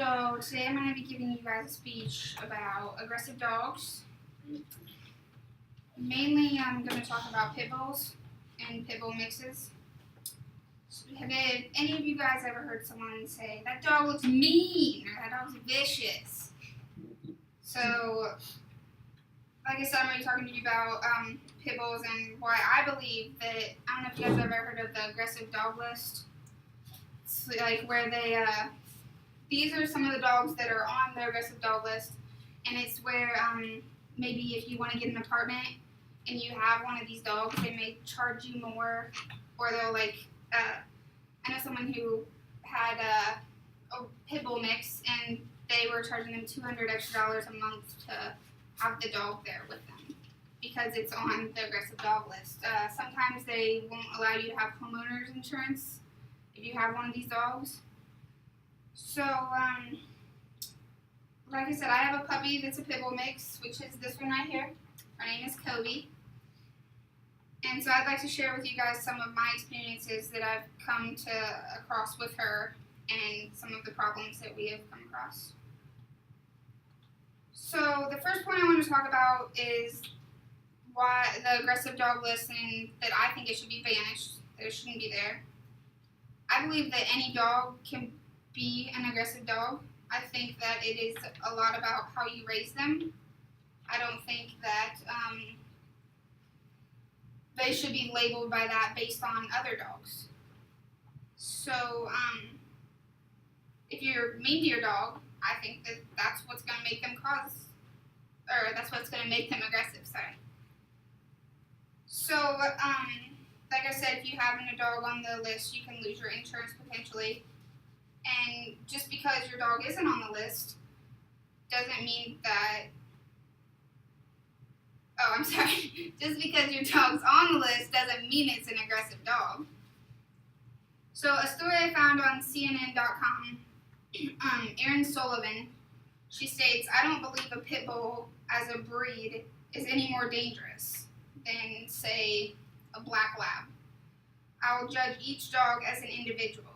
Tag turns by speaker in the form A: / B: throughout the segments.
A: So today I'm going to be giving you guys a speech about aggressive dogs. Mainly I'm going to talk about pit bulls and pit bull mixes. Have any of you guys ever heard someone say, that dog looks mean, or that dog's vicious? So, like I said, I'm going to be talking to you about pit bulls and why I believe that, I don't know if you guys have ever heard of the aggressive dog list. It's like where they, these are some of the dogs that are on the aggressive dog list, and it's where maybe if you want to get an apartment and you have one of these dogs, they may charge you more, or they'll I know someone who had a pit bull mix, and they were charging them $200 extra a month to have the dog there with them because it's on the aggressive dog list. Sometimes they won't allow you to have homeowners insurance if you have one of these dogs. So, like I said, I have a puppy that's a pit bull mix, which is this one right here. Her name is Kobe. And so I'd like to share with you guys some of my experiences that I've come across with her and some of the problems that we have come across. So the first point I want to talk about is why the aggressive dog list, and that I think it should be banished, that it shouldn't be there. I believe that any dog can be an aggressive dog. I think that it is a lot about how you raise them. I don't think that they should be labeled by that based on other dogs. So, if you're mean to your dog, I think that that's what's going to make them that's what's going to make them aggressive, sorry. So, like I said, if you have a dog on the list, you can lose your insurance potentially. And just because your dog isn't on the list doesn't mean that, just because your dog's on the list doesn't mean it's an aggressive dog. So a story I found on CNN.com, Erin Sullivan, she states, I don't believe a pit bull as a breed is any more dangerous than, say, a black lab. I will judge each dog as an individual.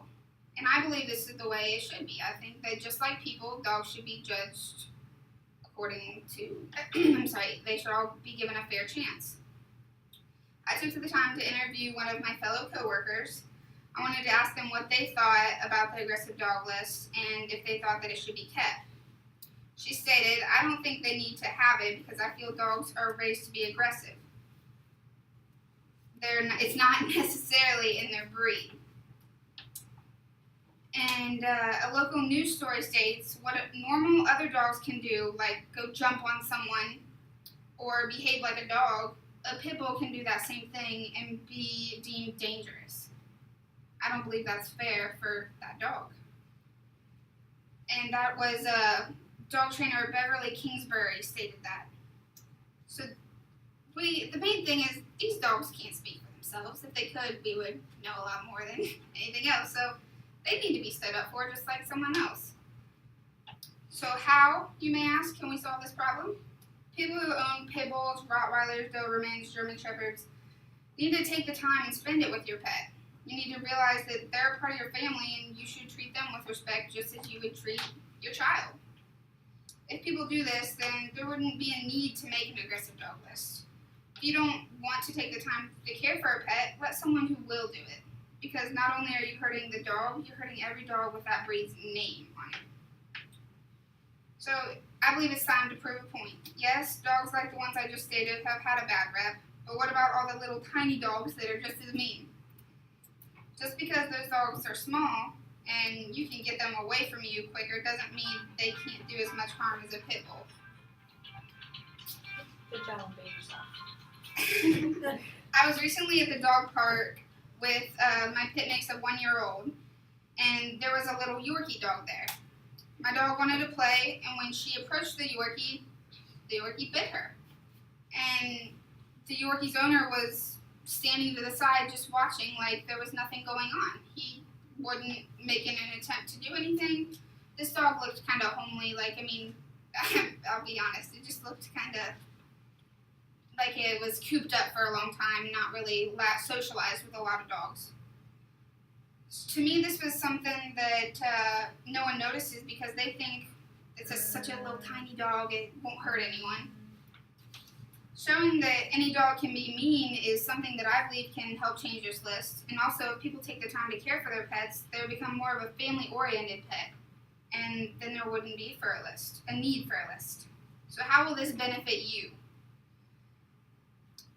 A: And I believe this is the way it should be. I think that just like people, dogs should be judged according to, they should all be given a fair chance. I took the time to interview one of my fellow coworkers. I wanted to ask them what they thought about the aggressive dog list and if they thought that it should be kept. She stated, I don't think they need to have it because I feel dogs are raised to be aggressive. It's not necessarily in their breed. And a local news story states what normal other dogs can do, like go jump on someone or behave like a dog, a pit bull can do that same thing and be deemed dangerous. I don't believe that's fair for that dog. And that was dog trainer Beverly Kingsbury stated that. So the main thing is these dogs can't speak for themselves. If they could, we would know a lot more than anything else. So they need to be stood up for just like someone else. So how, you may ask, can we solve this problem? People who own pit bulls, Rottweilers, Dobermans, German Shepherds need to take the time and spend it with your pet. You need to realize that they're a part of your family and you should treat them with respect just as you would treat your child. If people do this, then there wouldn't be a need to make an aggressive dog list. If you don't want to take the time to care for a pet, let someone who will do it. Because not only are you hurting the dog, you're hurting every dog with that breed's name on it. So I believe it's time to prove a point. Yes, dogs like the ones I just stated have had a bad rep, but what about all the little tiny dogs that are just as mean? Just because those dogs are small and you can get them away from you quicker doesn't mean they can't do as much harm as a pit bull.
B: Good job on being yourself.
A: I was recently at the dog park with my pit mix of 1-year-old, and there was a little Yorkie dog there. My dog wanted to play, and when she approached the Yorkie bit her. And the Yorkie's owner was standing to the side just watching like there was nothing going on. He wasn't making an attempt to do anything. This dog looked kind of homely, I'll be honest, it just looked kind of like it was cooped up for a long time, not really socialized with a lot of dogs. To me, this was something that no one notices because they think it's such a little tiny dog, it won't hurt anyone. Showing that any dog can be mean is something that I believe can help change this list. And also, if people take the time to care for their pets, they would become more of a family-oriented pet. And then there wouldn't be a need for a list. So how will this benefit you?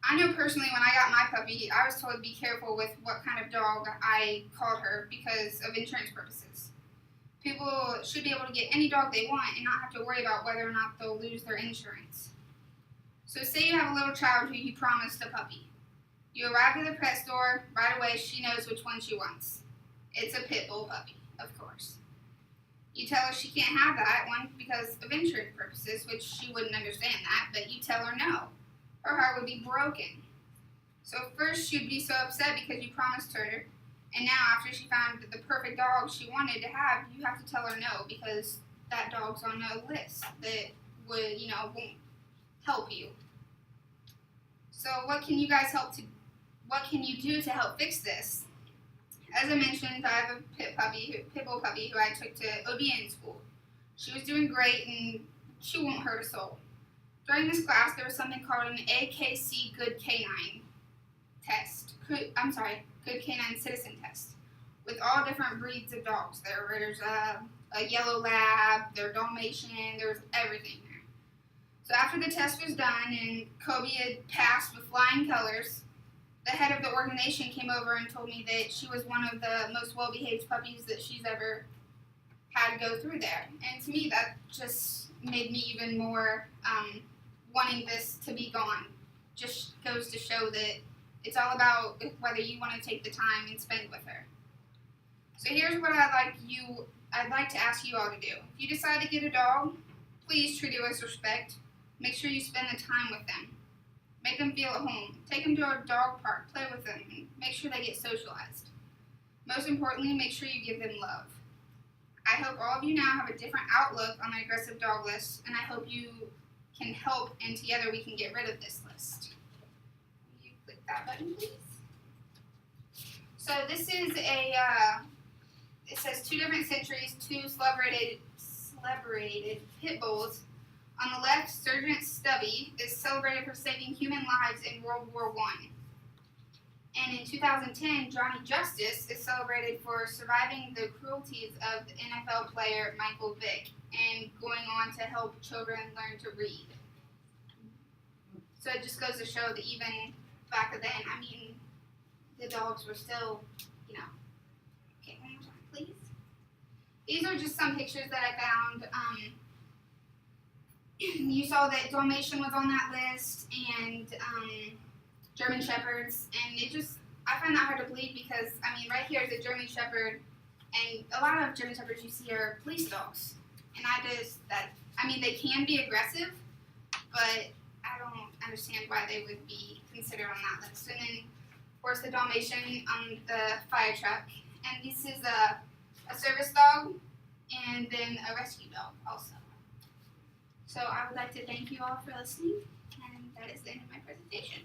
A: I know personally when I got my puppy, I was told to be careful with what kind of dog I called her because of insurance purposes. People should be able to get any dog they want and not have to worry about whether or not they'll lose their insurance. So say you have a little child who you promised a puppy. You arrive at the pet store, right away she knows which one she wants. It's a pit bull puppy, of course. You tell her she can't have that one because of insurance purposes, which she wouldn't understand that, but you tell her no. Her heart would be broken. So first she'd be so upset because you promised her, and now after she found the perfect dog she wanted to have, you have to tell her no because that dog's on a list that won't help you. So what can you do to help fix this? As I mentioned, I have a pit bull puppy who I took to OBN school. She was doing great and she won't hurt a soul. During this class, there was something called an AKC Good Canine test. Good Canine Citizen test with all different breeds of dogs. There's a yellow lab, there's Dalmatian, there's everything there. So after the test was done and Kobe had passed with flying colors, the head of the organization came over and told me that she was one of the most well-behaved puppies that she's ever had to go through there. And to me, that just made me even more wanting this to be gone. Just goes to show that it's all about whether you want to take the time and spend with her. So here's what I'd like to ask you all to do. If you decide to get a dog, please treat it with respect. Make sure you spend the time with them. Make them feel at home. Take them to a dog park, play with them, and make sure they get socialized. Most importantly, make sure you give them love. I hope all of you now have a different outlook on the aggressive dog list, and I hope you can help and together we can get rid of this list. Will you click that button, please? So this is it says 2 different centuries, 2 celebrated pit bulls. On the left, Sergeant Stubby is celebrated for saving human lives in World War I. And in 2010, Johnny Justice is celebrated for surviving the cruelties of the NFL player Michael Vick and going on to help children learn to read. So it just goes to show that even back then, the dogs were still, Okay, one more time, please. These are just some pictures that I found. You saw that Dalmatian was on that list, and German Shepherds, and I find that hard to believe because, right here is a German Shepherd, and a lot of German Shepherds you see are police dogs, and they can be aggressive, but I don't understand why they would be considered on that list. And then, of course, the Dalmatian on the fire truck, and this is a service dog, and then a rescue dog also. So I would like to thank you all for listening, and that is the end of my presentation.